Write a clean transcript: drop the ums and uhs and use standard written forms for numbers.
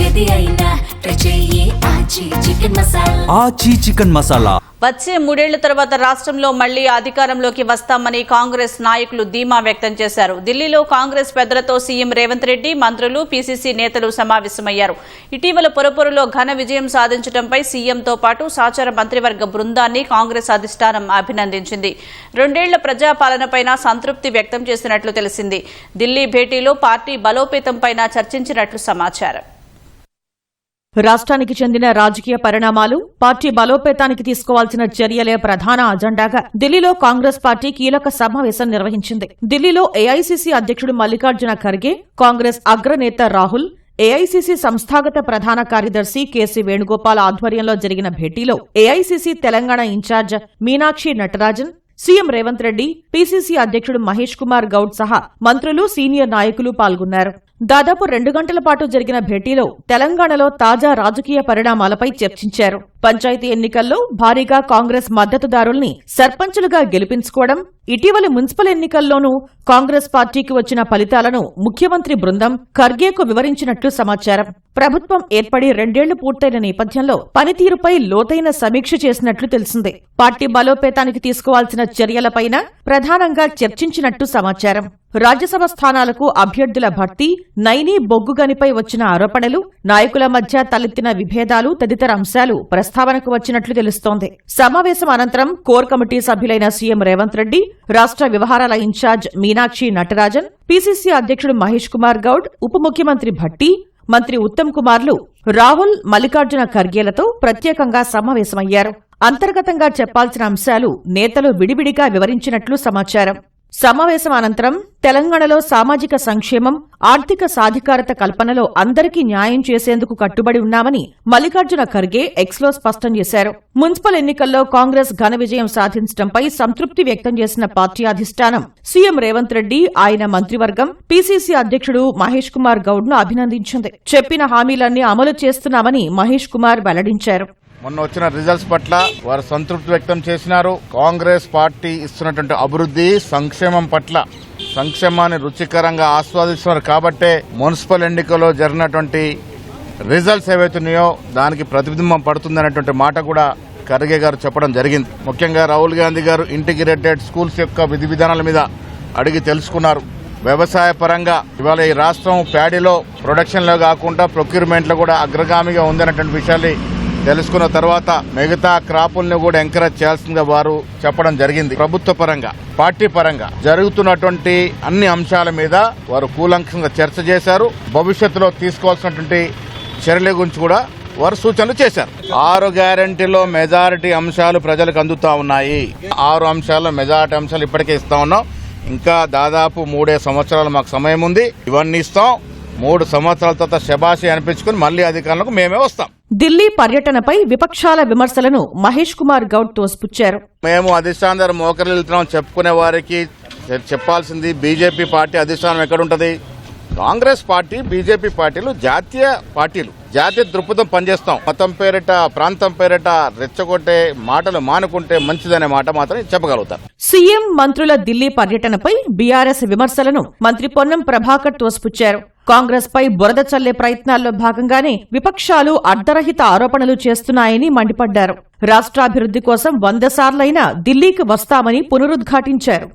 ఏది అయినా ట్రై చెయ్యి ఆచి చికెన్ మసాలా. ఆచి చికెన్ మసాలా. వచ్చే 3 ఏళ్ల తర్వాత రాష్ట్రంలో మళ్లీ అధికారంలోకి వస్తామని కాంగ్రెస్ నాయకులు ధీమా వ్యక్తం చేశారు. ఢిల్లీలో కాంగ్రెస్ పెద్దలతో సీఎం రేవంత్ రెడ్డి, మంత్రులు, పీసీసీ నేతలు సమావేశమయ్యారు. ఇటీవల పొరపొరలో ఘన విజయం సాధించడంపై సీఎంతో పాటు సహచర మంత్రివర్గ బృందాన్ని కాంగ్రెస్ అధిష్టానం అభినందించింది. 2 ఏళ్ల ప్రజాపాలనపైన సంతృప్తి వ్యక్తం చేసినట్లు తెలిసింది. ఢిల్లీ భేటీలో పార్టీ బలోపేతంపైన చర్చించినట్లు సమాచారం. రాష్ట్రానికి చెందిన రాజకీయ పరిణామాలు, పార్టీ బలోపేతానికి తీసుకోవాల్సిన చర్యలే ప్రధాన అజెండాగా ఢిల్లీలో కాంగ్రెస్ పార్టీ కీలక సమావేశం నిర్వహించింది. ఢిల్లీలో ఏఐసీసీ అధ్యక్షుడు మల్లికార్జున ఖర్గే, కాంగ్రెస్ అగ్రనేత రాహుల్, ఏఐసీసీ సంస్థాగత ప్రధాన కార్యదర్శి కేసీ వేణుగోపాల్ ఆధ్వర్యంలో జరిగిన భేటీలో AICC Telangana incharge Meenakshi Natarajan, CM Revanth Reddy, PCC అధ్యక్షుడు మహేష్ కుమార్ గౌడ్ సహా మంత్రులు, సీనియర్ నాయకులు పాల్గొన్నారు. దాదాపు 2 గంటల పాటు జరిగిన భేటీలో తెలంగాణలో తాజా రాజకీయ పరిణామాలపై చర్చించారు. పంచాయతీ ఎన్నికల్లో భారీగా కాంగ్రెస్ మద్దతుదారుల్ని సర్పంచులుగా గెలిపించుకోవడం, ఇటీవలి మున్సిపల్ ఎన్నికల్లోనూ కాంగ్రెస్ పార్టీకి వచ్చిన ఫలితాలను ముఖ్యమంత్రి బృందం ఖర్గేకు వివరించినట్లు సమాచారం. ప్రభుత్వం ఏర్పడి 2 ఏళ్లు పూర్తయిన నేపథ్యంలో పనితీరుపై లోతైన సమీక్ష చేసినట్లు తెలిసింది. పార్టీ బలోపేతానికి తీసుకోవాల్సిన చర్యలపైన ప్రధానంగా చర్చించినట్టు సమాచారం. రాజ్యసభ స్థానాలకు అభ్యర్థుల భర్తీ, నైని బొగ్గుగనిపై వచ్చిన ఆరోపణలు, నాయకుల మధ్య తలెత్తిన విభేదాలు తదితర అంశాలు ప్రస్తావనకు వచ్చినట్లు తెలుస్తోంది. సమావేశం అనంతరం కోర్ కమిటీ సభ్యులైన సీఎం రేవంత్ రెడ్డి, రాష్ట్ర వ్యవహారాల ఇన్ఛార్జ్ మీనాక్షి నటరాజన్, పీసీసీ అధ్యక్షుడు మహేష్ కుమార్ గౌడ్, ఉప ముఖ్యమంత్రి భట్టి, మంత్రి ఉత్తమ్ కుమార్లు రాహుల్, మల్లికార్జున ఖర్గేలతో ప్రత్యేకంగా సమావేశమయ్యారు. అంతర్గతంగా చెప్పాల్సిన అంశాలు నేతలు విడివిడిగా వివరించినట్లు సమాచారం. సమావేశం అనంతరం తెలంగాణలో సామాజిక సంక్షేమం, ఆర్థిక సాధికారత కల్పనలో అందరికీ న్యాయం చేసేందుకు కట్టుబడి ఉన్నామని మల్లికార్జున ఖర్గే ఎక్స్లో స్పష్టం చేశారు. మున్సిపల్ ఎన్నికల్లో కాంగ్రెస్ ఘన విజయం సాధించడంపై సంతృప్తి వ్యక్తం చేసిన పార్టీ అధిష్టానం సీఎం రేవంత్ రెడ్డి, ఆయన మంత్రివర్గం, పీసీసీ అధ్యక్షుడు మహేష్ కుమార్ గౌడ్ను అభినందించింది. చెప్పిన హామీలన్నీ అమలు చేస్తున్నామని మహేష్ కుమార్ వెల్లడించారు. మొన్న వచ్చిన రిజల్ట్స్ పట్ల వారు సంతృప్తి వ్యక్తం చేసినారు. కాంగ్రెస్ పార్టీ ఇస్తున్నటువంటి అభివృద్ధి, సంక్షేమం పట్ల సంక్షేమాన్ని రుచికరంగా ఆస్వాదిస్తున్నారు కాబట్టే మున్సిపల్ ఎన్నికల్లో జరిగినటువంటి రిజల్ట్స్ ఏవైతున్నాయో దానికి ప్రతిబింబం పడుతుందనేటువంటి మాట కూడా ఖర్గే గారు చెప్పడం జరిగింది. ముఖ్యంగా రాహుల్ గాంధీ గారు ఇంటిగ్రేటెడ్ స్కూల్స్ యొక్క విధి విధానాల మీద అడిగి తెలుసుకున్నారు. వ్యవసాయ పరంగా ఇవాళ ఈ రాష్ట్రం ప్యాడీలో ప్రొడక్షన్లో కాకుండా ప్రొక్యూర్మెంట్లో కూడా అగ్రగామిగా ఉందనేటువంటి విషయాన్ని తెలుసుకున్న తర్వాత మిగతా క్రాపుల్ని కూడా ఎంకరేజ్ చేయాల్సిందిగా వారు చెప్పడం జరిగింది. ప్రభుత్వ పరంగా, పార్టీ పరంగా జరుగుతున్నటువంటి అన్ని అంశాల మీద వారు కూలంకషంగా చర్చ చేశారు. భవిష్యత్తులో తీసుకోవాల్సినటువంటి చర్యల గురించి కూడా వారు సూచనలు చేశారు. 6 గ్యారంటీలో మెజారిటీ అంశాలు ప్రజలకు అందుతా ఉన్నాయి. 6 అంశాల్లో మెజారిటీ అంశాలు ఇప్పటికే ఇస్తా ఉన్నాం. ఇంకా దాదాపు 3 సంవత్సరాలు మాకు సమయం ఉంది. ఇవన్నీ ఇస్తాం. 3 సంవత్సరాల తర్వాత శబాషి అనిపించుకుని మళ్లీ అధికారంలోకి మేమే వస్తాం. ఢిల్లీ పర్యటనపై విపక్షాల విమర్శలను మహేష్ కుమార్ గౌడ్ తోసిపుచ్చారు. మేము అధిష్టానం దగ్గర మోకరిల్లుతున్నాం చెప్పుకునే వారికి చెప్పాల్సింది బీజేపీ పార్టీ అధిష్టానం ఎక్కడుంటది? కాంగ్రెస్ పార్టీ, బీజేపీ పార్టీలు జాతీయ పార్టీలు, జాతీయ దృక్పథం పనిచేస్తాం. మతం పేరిట, ప్రాంతం పేరిట రెచ్చగొట్టే మాటలు మానుకుంటే మంచిదనే మాట మాత్రం చెప్పగలుగుతాం. సీఎం, మంత్రుల ఢిల్లీ పర్యటనపై బీఆర్ఎస్ విమర్శలను మంత్రి పొన్నం ప్రభాకర్ తోసిపుచ్చారు. కాంగ్రెస్ పై బురద చల్లే ప్రయత్నాల్లో భాగంగానే విపక్షాలు అర్ధరహిత ఆరోపణలు చేస్తున్నాయని మండిపడ్డారు. రాష్ట్రాభివృద్ధి కోసం 100 సార్లైనా ఢిల్లీకి వస్తామని పునరుద్ఘాటించారు.